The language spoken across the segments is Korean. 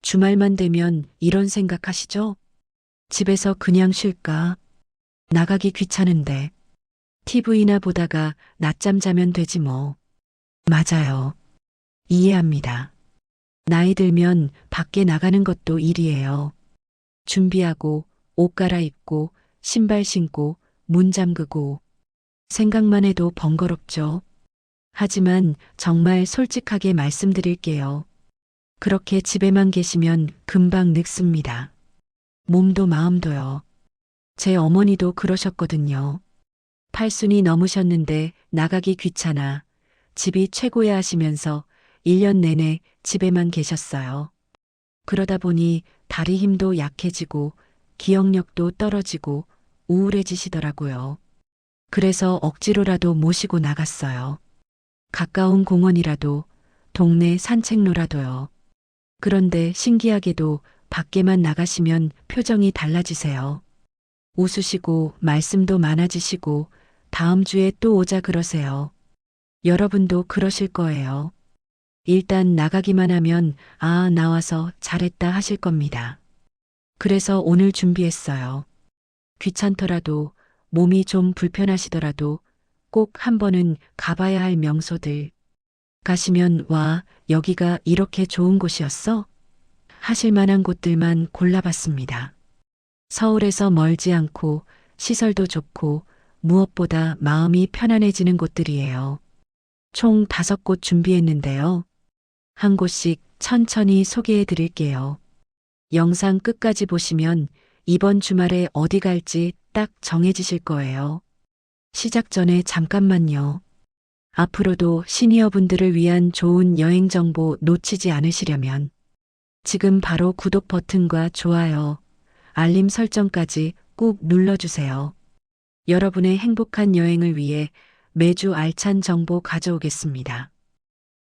주말만 되면 이런 생각하시죠? 집에서 그냥 쉴까? 나가기 귀찮은데. TV나 보다가 낮잠 자면 되지 뭐. 맞아요. 이해합니다. 나이 들면 밖에 나가는 것도 일이에요. 준비하고, 옷 갈아입고, 신발 신고, 문 잠그고. 생각만 해도 번거롭죠. 하지만 정말 솔직하게 말씀드릴게요. 그렇게 집에만 계시면 금방 늙습니다. 몸도 마음도요. 제 어머니도 그러셨거든요. 팔순이 넘으셨는데 나가기 귀찮아 집이 최고야 하시면서 1년 내내 집에만 계셨어요. 그러다 보니 다리 힘도 약해지고 기억력도 떨어지고 우울해지시더라고요. 그래서 억지로라도 모시고 나갔어요. 가까운 공원이라도 동네 산책로라도요. 그런데 신기하게도 밖에만 나가시면 표정이 달라지세요. 웃으시고 말씀도 많아지시고 다음 주에 또 오자 그러세요. 여러분도 그러실 거예요. 일단 나가기만 하면 아, 나와서 잘했다 하실 겁니다. 그래서 오늘 준비했어요. 귀찮더라도 몸이 좀 불편하시더라도 꼭 한 번은 가봐야 할 명소들. 가시면 와, 여기가 이렇게 좋은 곳이었어? 하실 만한 곳들만 골라봤습니다. 서울에서 멀지 않고 시설도 좋고 무엇보다 마음이 편안해지는 곳들이에요. 총 5곳 준비했는데요. 한 곳씩 천천히 소개해 드릴게요. 영상 끝까지 보시면 이번 주말에 어디 갈지 딱 정해지실 거예요. 시작 전에 잠깐만요. 앞으로도 시니어분들을 위한 좋은 여행 정보 놓치지 않으시려면 지금 바로 구독 버튼과 좋아요, 알림 설정까지 꾹 눌러주세요. 여러분의 행복한 여행을 위해 매주 알찬 정보 가져오겠습니다.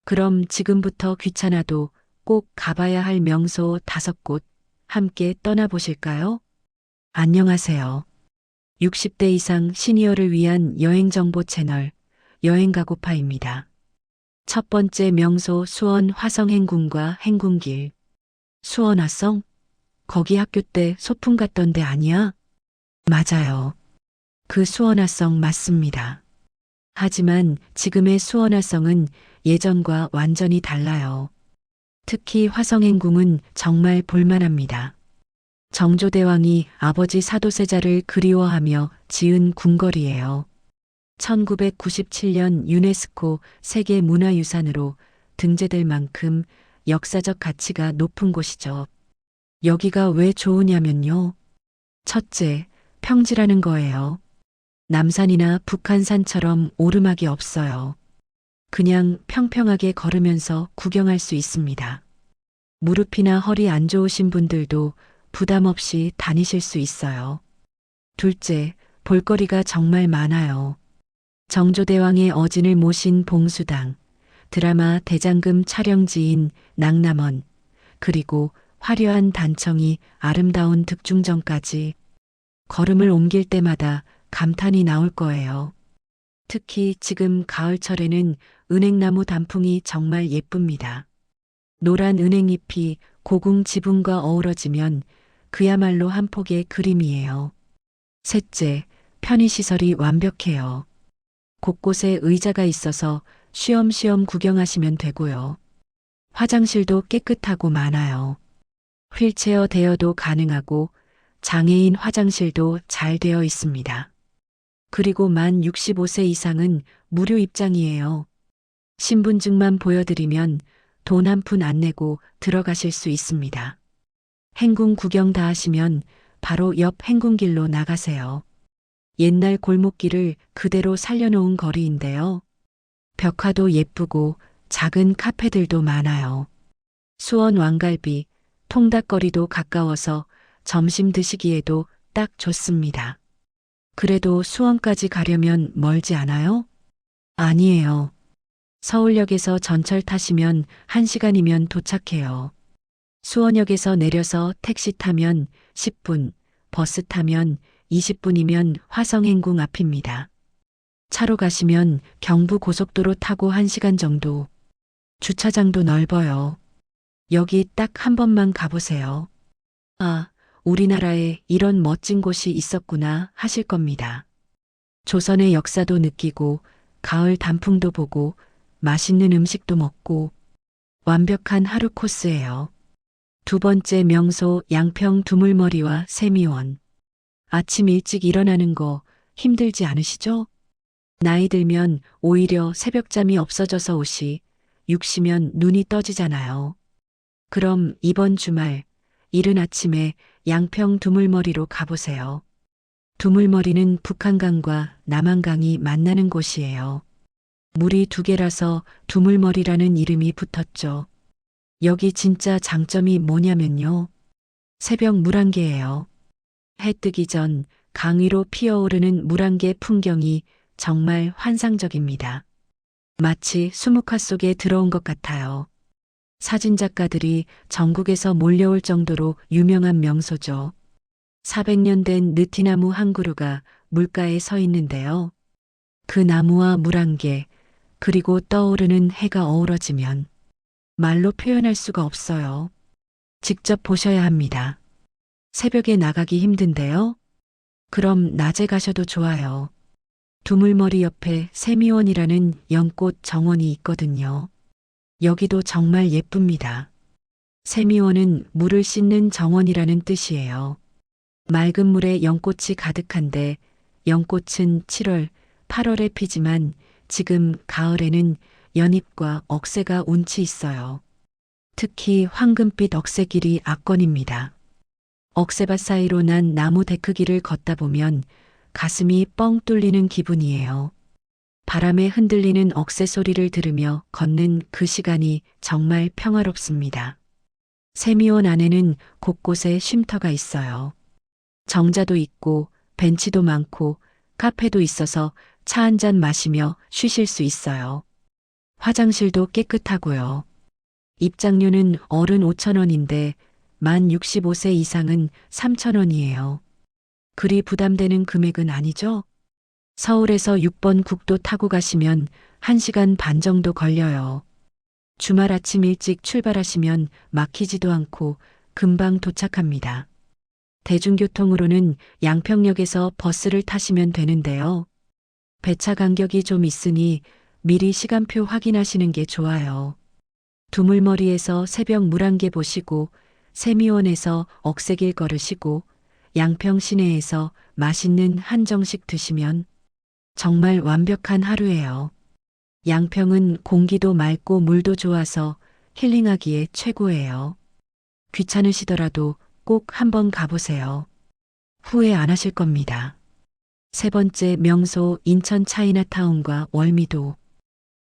그럼 지금부터 귀찮아도 꼭 가봐야 할 명소 5곳 함께 떠나보실까요? 안녕하세요. 60대 이상 시니어를 위한 여행 정보 채널 여행가고파입니다. 첫 번째 명소 수원 화성행궁과 행궁길. 수원 화성? 거기 학교 때 소풍 갔던 데 아니야? 맞아요. 그 수원 화성 맞습니다. 하지만 지금의 수원 화성은 예전과 완전히 달라요. 특히 화성행궁은 정말 볼만합니다. 정조대왕이 아버지 사도세자를 그리워하며 지은 궁궐이에요. 1997년 유네스코 세계문화유산으로 등재될 만큼 역사적 가치가 높은 곳이죠. 여기가 왜 좋으냐면요. 첫째, 평지라는 거예요. 남산이나 북한산처럼 오르막이 없어요. 그냥 평평하게 걸으면서 구경할 수 있습니다. 무릎이나 허리 안 좋으신 분들도 부담 없이 다니실 수 있어요. 둘째, 볼거리가 정말 많아요. 정조대왕의 어진을 모신 봉수당, 드라마 대장금 촬영지인 낙남원, 그리고 화려한 단청이 아름다운 득중정까지 걸음을 옮길 때마다 감탄이 나올 거예요. 특히 지금 가을철에는 은행나무 단풍이 정말 예쁩니다. 노란 은행잎이 고궁 지붕과 어우러지면 그야말로 한 폭의 그림이에요. 셋째, 편의시설이 완벽해요. 곳곳에 의자가 있어서 쉬엄쉬엄 구경하시면 되고요. 화장실도 깨끗하고 많아요. 휠체어 대여도 가능하고 장애인 화장실도 잘 되어 있습니다. 그리고 만 65세 이상은 무료 입장이에요. 신분증만 보여드리면 돈 한 푼 안 내고 들어가실 수 있습니다. 행궁 구경 다 하시면 바로 옆 행궁길로 나가세요. 옛날 골목길을 그대로 살려놓은 거리인데요. 벽화도 예쁘고 작은 카페들도 많아요. 수원 왕갈비, 통닭거리도 가까워서 점심 드시기에도 딱 좋습니다. 그래도 수원까지 가려면 멀지 않아요? 아니에요. 서울역에서 전철 타시면 1시간이면 도착해요. 수원역에서 내려서 택시 타면 10분, 버스 타면 20분이면 화성행궁 앞입니다. 차로 가시면 경부고속도로 타고 1시간 정도. 주차장도 넓어요. 여기 딱 한 번만 가보세요. 아, 우리나라에 이런 멋진 곳이 있었구나 하실 겁니다. 조선의 역사도 느끼고, 가을 단풍도 보고, 맛있는 음식도 먹고, 완벽한 하루 코스예요. 두 번째 명소 양평 두물머리와 세미원. 아침 일찍 일어나는 거 힘들지 않으시죠? 나이 들면 오히려 새벽잠이 없어져서 옷이 육시면 눈이 떠지잖아요. 그럼 이번 주말 이른 아침에 양평 두물머리로 가보세요. 두물머리는 북한강과 남한강이 만나는 곳이에요. 물이 두 개라서 두물머리라는 이름이 붙었죠. 여기 진짜 장점이 뭐냐면요. 새벽 물안개예요. 해 뜨기 전 강 위로 피어오르는 물안개 풍경이 정말 환상적입니다. 마치 수묵화 속에 들어온 것 같아요. 사진작가들이 전국에서 몰려올 정도로 유명한 명소죠. 400년 된 느티나무 한 그루가 물가에 서 있는데요. 그 나무와 물안개, 그리고 떠오르는 해가 어우러지면 말로 표현할 수가 없어요. 직접 보셔야 합니다. 새벽에 나가기 힘든데요. 그럼 낮에 가셔도 좋아요. 두물머리 옆에 세미원이라는 연꽃 정원이 있거든요. 여기도 정말 예쁩니다. 세미원은 물을 씻는 정원이라는 뜻이에요. 맑은 물에 연꽃이 가득한데 연꽃은 7월, 8월에 피지만 지금 가을에는 연잎과 억새가 운치 있어요. 특히 황금빛 억새길이 압권입니다. 억새밭 사이로 난 나무 데크길을 걷다 보면 가슴이 뻥 뚫리는 기분이에요. 바람에 흔들리는 억새 소리를 들으며 걷는 그 시간이 정말 평화롭습니다. 세미원 안에는 곳곳에 쉼터가 있어요. 정자도 있고 벤치도 많고 카페도 있어서 차 한 잔 마시며 쉬실 수 있어요. 화장실도 깨끗하고요. 입장료는 어른 5,000원인데 만 65세 이상은 3,000원이에요. 그리 부담되는 금액은 아니죠? 서울에서 6번 국도 타고 가시면 1시간 반 정도 걸려요. 주말 아침 일찍 출발하시면 막히지도 않고 금방 도착합니다. 대중교통으로는 양평역에서 버스를 타시면 되는데요. 배차 간격이 좀 있으니 미리 시간표 확인하시는 게 좋아요. 두물머리에서 새벽 물안개 보시고 세미원에서 억새길 걸으시고 양평 시내에서 맛있는 한정식 드시면 정말 완벽한 하루예요. 양평은 공기도 맑고 물도 좋아서 힐링하기에 최고예요. 귀찮으시더라도 꼭 한번 가보세요. 후회 안 하실 겁니다. 세 번째 명소 인천 차이나타운과 월미도.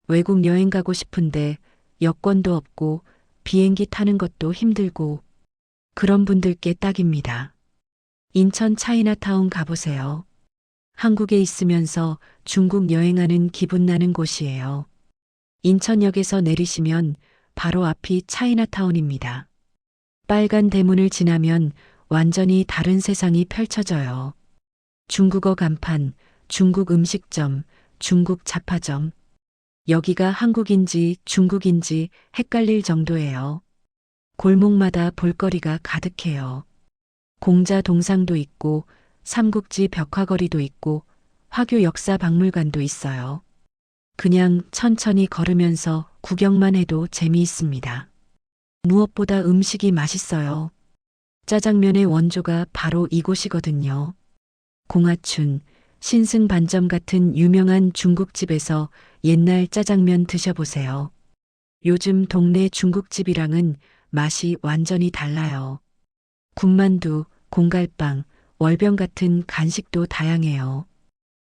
외국 여행 가고 싶은데 여권도 없고 비행기 타는 것도 힘들고 그런 분들께 딱입니다. 인천 차이나타운 가보세요. 한국에 있으면서 중국 여행하는 기분 나는 곳이에요. 인천역에서 내리시면 바로 앞이 차이나타운입니다. 빨간 대문을 지나면 완전히 다른 세상이 펼쳐져요. 중국어 간판, 중국 음식점, 중국 잡화점. 여기가 한국인지 중국인지 헷갈릴 정도예요. 골목마다 볼거리가 가득해요. 공자 동상도 있고 삼국지 벽화거리도 있고 화교 역사 박물관도 있어요. 그냥 천천히 걸으면서 구경만 해도 재미있습니다. 무엇보다 음식이 맛있어요. 짜장면의 원조가 바로 이곳이거든요. 공화춘, 신승반점 같은 유명한 중국집에서 옛날 짜장면 드셔보세요. 요즘 동네 중국집이랑은 맛이 완전히 달라요. 군만두, 공갈빵, 월병 같은 간식도 다양해요.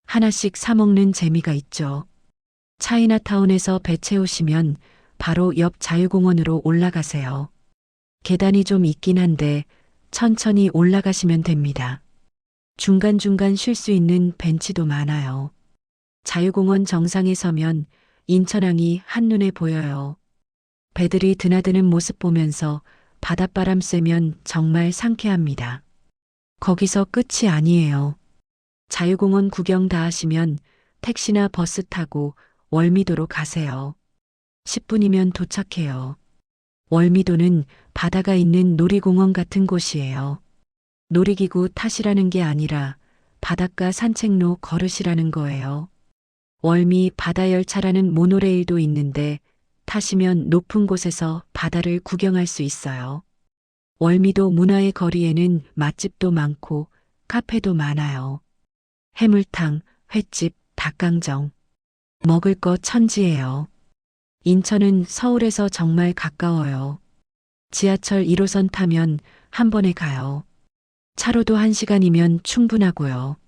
하나씩 사 먹는 재미가 있죠. 차이나타운에서 배 채우시면 바로 옆 자유공원으로 올라가세요. 계단이 좀 있긴 한데 천천히 올라가시면 됩니다. 중간중간 쉴 수 있는 벤치도 많아요. 자유공원 정상에 서면 인천항이 한눈에 보여요. 배들이 드나드는 모습 보면서 바닷바람 쐬면 정말 상쾌합니다. 거기서 끝이 아니에요. 자유공원 구경 다 하시면 택시나 버스 타고 월미도로 가세요. 10분이면 도착해요. 월미도는 바다가 있는 놀이공원 같은 곳이에요. 놀이기구 탓이라는 게 아니라 바닷가 산책로 걸으시라는 거예요. 월미 바다열차라는 모노레일도 있는데 타시면 높은 곳에서 바다를 구경할 수 있어요. 월미도 문화의 거리에는 맛집도 많고 카페도 많아요. 해물탕, 횟집, 닭강정. 먹을 거 천지예요. 인천은 서울에서 정말 가까워요. 지하철 1호선 타면 한 번에 가요. 차로도 1시간이면 충분하고요.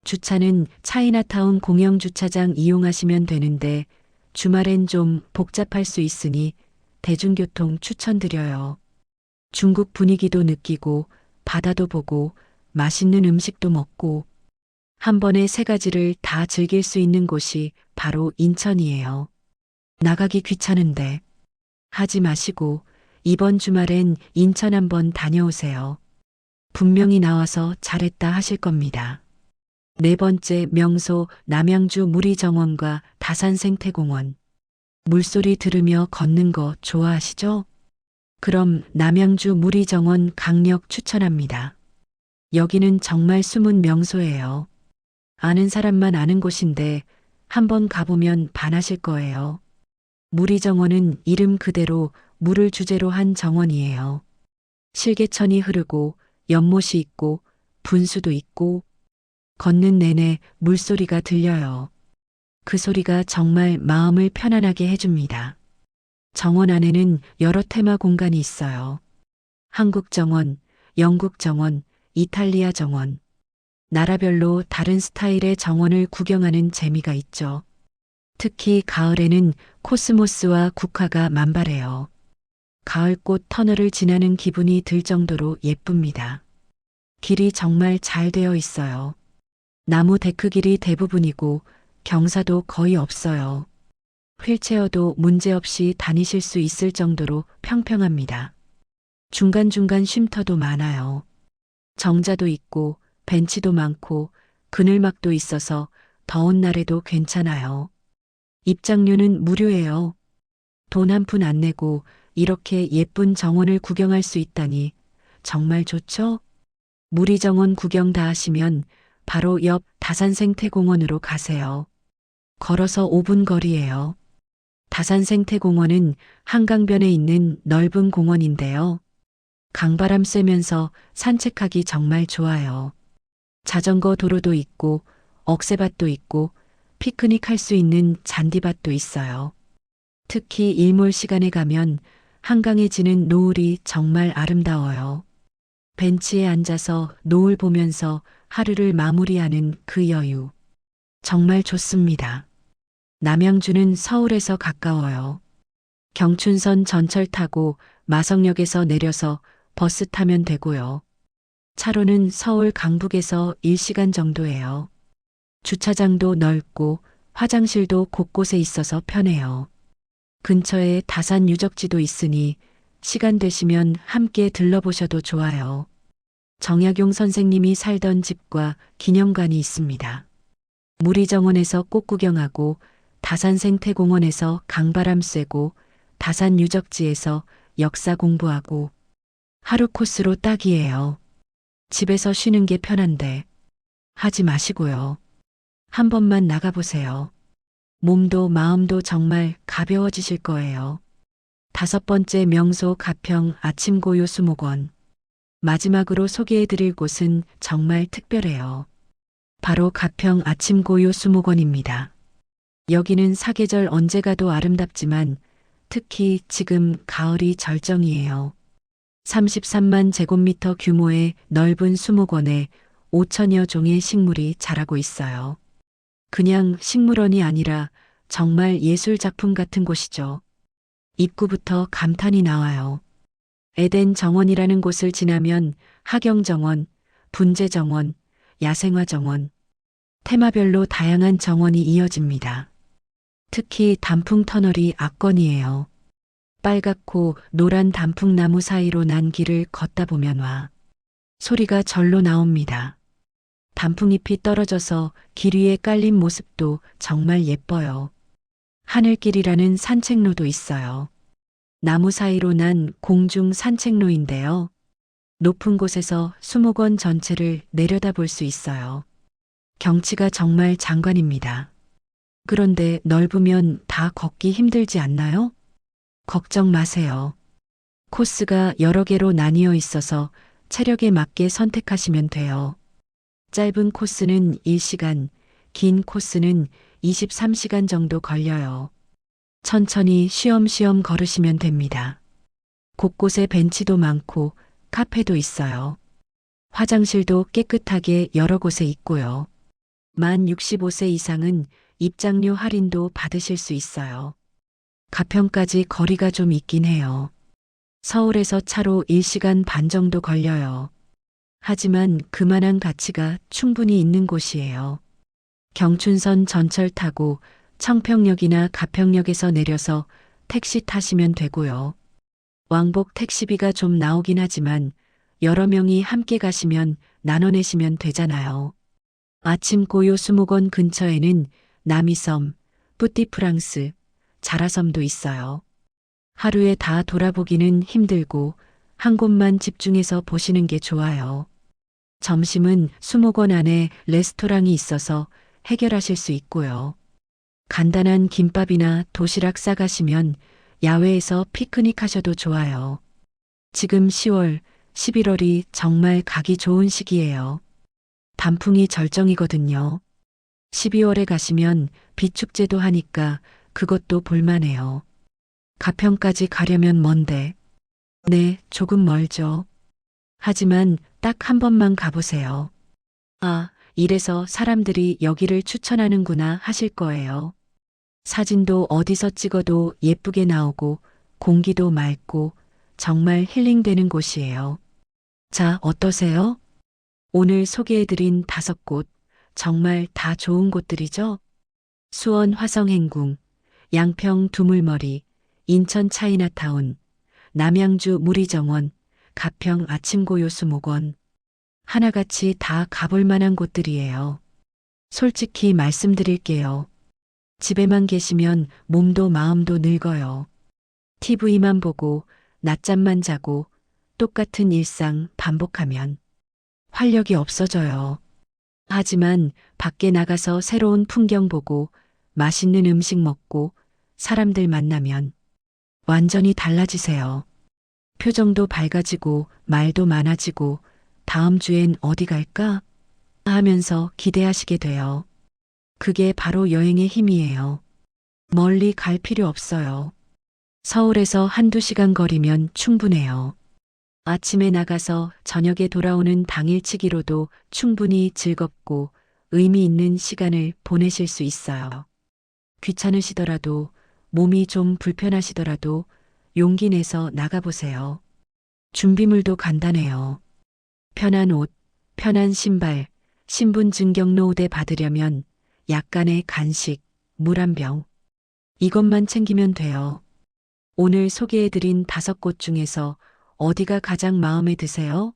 주차는 차이나타운 공영주차장 이용하시면 되는데 주말엔 좀 복잡할 수 있으니 대중교통 추천드려요. 중국 분위기도 느끼고 바다도 보고 맛있는 음식도 먹고 한 번에 3가지를 다 즐길 수 있는 곳이 바로 인천이에요. 나가기 귀찮은데 하지 마시고 이번 주말엔 인천 한번 다녀오세요. 분명히 나와서 잘했다 하실 겁니다. 4번째 명소 남양주 무리정원과 다산생태공원. 물소리 들으며 걷는 거 좋아하시죠? 그럼 남양주 무리정원 강력 추천합니다. 여기는 정말 숨은 명소예요. 아는 사람만 아는 곳인데 한번 가보면 반하실 거예요. 무리정원은 이름 그대로 물을 주제로 한 정원이에요. 실개천이 흐르고 연못이 있고 분수도 있고 걷는 내내 물소리가 들려요. 그 소리가 정말 마음을 편안하게 해줍니다. 정원 안에는 여러 테마 공간이 있어요. 한국 정원, 영국 정원, 이탈리아 정원. 나라별로 다른 스타일의 정원을 구경하는 재미가 있죠. 특히 가을에는 코스모스와 국화가 만발해요. 가을꽃 터널을 지나는 기분이 들 정도로 예쁩니다. 길이 정말 잘 되어 있어요. 나무 데크 길이 대부분이고 경사도 거의 없어요. 휠체어도 문제없이 다니실 수 있을 정도로 평평합니다. 중간중간 쉼터도 많아요. 정자도 있고 벤치도 많고 그늘막도 있어서 더운 날에도 괜찮아요. 입장료는 무료예요. 돈 한 푼 안 내고 이렇게 예쁜 정원을 구경할 수 있다니 정말 좋죠? 무리정원 구경 다 하시면 바로 옆 다산생태공원으로 가세요. 걸어서 5분 거리예요. 다산생태공원은 한강변에 있는 넓은 공원인데요. 강바람 쐬면서 산책하기 정말 좋아요. 자전거 도로도 있고 억새밭도 있고 피크닉 할 수 있는 잔디밭도 있어요. 특히 일몰 시간에 가면 한강에 지는 노을이 정말 아름다워요. 벤치에 앉아서 노을 보면서 하루를 마무리하는 그 여유. 정말 좋습니다. 남양주는 서울에서 가까워요. 경춘선 전철 타고 마성역에서 내려서 버스 타면 되고요. 차로는 서울 강북에서 1시간 정도예요. 주차장도 넓고 화장실도 곳곳에 있어서 편해요. 근처에 다산 유적지도 있으니 시간 되시면 함께 들러보셔도 좋아요. 정약용 선생님이 살던 집과 기념관이 있습니다. 무리정원에서 꽃 구경하고 다산생태공원에서 강바람 쐬고 다산 유적지에서 역사 공부하고 하루 코스로 딱이에요. 집에서 쉬는 게 편한데 하지 마시고요. 한 번만 나가보세요. 몸도 마음도 정말 가벼워지실 거예요. 5번째 명소 가평 아침고요 수목원. 마지막으로 소개해드릴 곳은 정말 특별해요. 바로 가평 아침고요 수목원입니다. 여기는 사계절 언제 가도 아름답지만 특히 지금 가을이 절정이에요. 33만 제곱미터 규모의 넓은 수목원에 5천여 종의 식물이 자라고 있어요. 그냥 식물원이 아니라 정말 예술 작품 같은 곳이죠. 입구부터 감탄이 나와요. 에덴 정원이라는 곳을 지나면 하경정원, 분재정원, 야생화정원, 테마별로 다양한 정원이 이어집니다. 특히 단풍터널이 압권이에요. 빨갛고 노란 단풍나무 사이로 난 길을 걷다 보면 와 소리가 절로 나옵니다. 단풍잎이 떨어져서 길 위에 깔린 모습도 정말 예뻐요. 하늘길이라는 산책로도 있어요. 나무 사이로 난 공중 산책로인데요. 높은 곳에서 수목원 전체를 내려다볼 수 있어요. 경치가 정말 장관입니다. 그런데 넓으면 다 걷기 힘들지 않나요? 걱정 마세요. 코스가 여러 개로 나뉘어 있어서 체력에 맞게 선택하시면 돼요. 짧은 코스는 1시간, 긴 코스는 23시간 정도 걸려요. 천천히 쉬엄쉬엄 걸으시면 됩니다. 곳곳에 벤치도 많고 카페도 있어요. 화장실도 깨끗하게 여러 곳에 있고요. 만 65세 이상은 입장료 할인도 받으실 수 있어요. 가평까지 거리가 좀 있긴 해요. 서울에서 차로 1시간 반 정도 걸려요. 하지만 그만한 가치가 충분히 있는 곳이에요. 경춘선 전철 타고 청평역이나 가평역에서 내려서 택시 타시면 되고요. 왕복 택시비가 좀 나오긴 하지만 여러 명이 함께 가시면 나눠내시면 되잖아요. 아침고요 수목원 근처에는 남이섬, 뿌띠프랑스, 자라섬도 있어요. 하루에 다 돌아보기는 힘들고 한 곳만 집중해서 보시는 게 좋아요. 점심은 수목원 안에 레스토랑이 있어서 해결하실 수 있고요. 간단한 김밥이나 도시락 싸가시면 야외에서 피크닉 하셔도 좋아요. 지금 10월, 11월이 정말 가기 좋은 시기예요. 단풍이 절정이거든요. 12월에 가시면 비축제도 하니까 그것도 볼만해요. 가평까지 가려면 먼데. 네, 조금 멀죠. 하지만 딱 한 번만 가보세요. 아, 이래서 사람들이 여기를 추천하는구나 하실 거예요. 사진도 어디서 찍어도 예쁘게 나오고 공기도 맑고 정말 힐링되는 곳이에요. 자, 어떠세요? 오늘 소개해드린 5곳 정말 다 좋은 곳들이죠? 수원 화성행궁, 양평 두물머리, 인천 차이나타운, 남양주 무리정원, 가평 아침고요수목원. 하나같이 다 가볼 만한 곳들이에요. 솔직히 말씀드릴게요. 집에만 계시면 몸도 마음도 늙어요. TV만 보고 낮잠만 자고 똑같은 일상 반복하면 활력이 없어져요. 하지만 밖에 나가서 새로운 풍경 보고 맛있는 음식 먹고 사람들 만나면 완전히 달라지세요. 표정도 밝아지고 말도 많아지고 다음 주엔 어디 갈까? 하면서 기대하시게 돼요. 그게 바로 여행의 힘이에요. 멀리 갈 필요 없어요. 서울에서 한두 시간 거리면 충분해요. 아침에 나가서 저녁에 돌아오는 당일치기로도 충분히 즐겁고 의미 있는 시간을 보내실 수 있어요. 귀찮으시더라도 몸이 좀 불편하시더라도 용기 내서 나가보세요. 준비물도 간단해요. 편한 옷, 편한 신발, 신분증경로 5대 받으려면 약간의 간식, 물 한 병. 이것만 챙기면 돼요. 오늘 소개해드린 5곳 중에서 어디가 가장 마음에 드세요?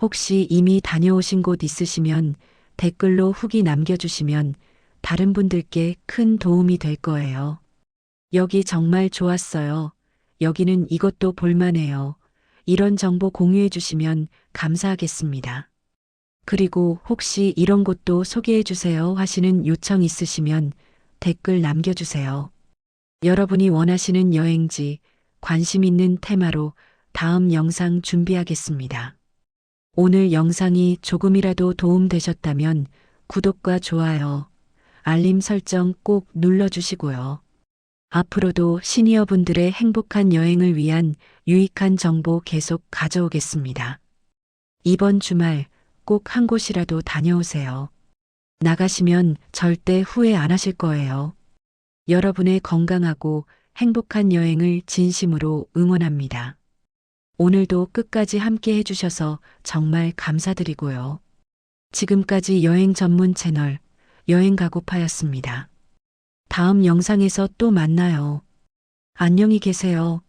혹시 이미 다녀오신 곳 있으시면 댓글로 후기 남겨주시면 다른 분들께 큰 도움이 될 거예요. 여기 정말 좋았어요. 여기는 이것도 볼만해요. 이런 정보 공유해 주시면 감사하겠습니다. 그리고 혹시 이런 곳도 소개해 주세요 하시는 요청 있으시면 댓글 남겨주세요. 여러분이 원하시는 여행지, 관심 있는 테마로 다음 영상 준비하겠습니다. 오늘 영상이 조금이라도 도움되셨다면 구독과 좋아요, 알림 설정 꼭 눌러주시고요. 앞으로도 시니어분들의 행복한 여행을 위한 유익한 정보 계속 가져오겠습니다. 이번 주말 꼭 한 곳이라도 다녀오세요. 나가시면 절대 후회 안 하실 거예요. 여러분의 건강하고 행복한 여행을 진심으로 응원합니다. 오늘도 끝까지 함께 해주셔서 정말 감사드리고요. 지금까지 여행 전문 채널 여행가고파였습니다. 다음 영상에서 또 만나요. 안녕히 계세요.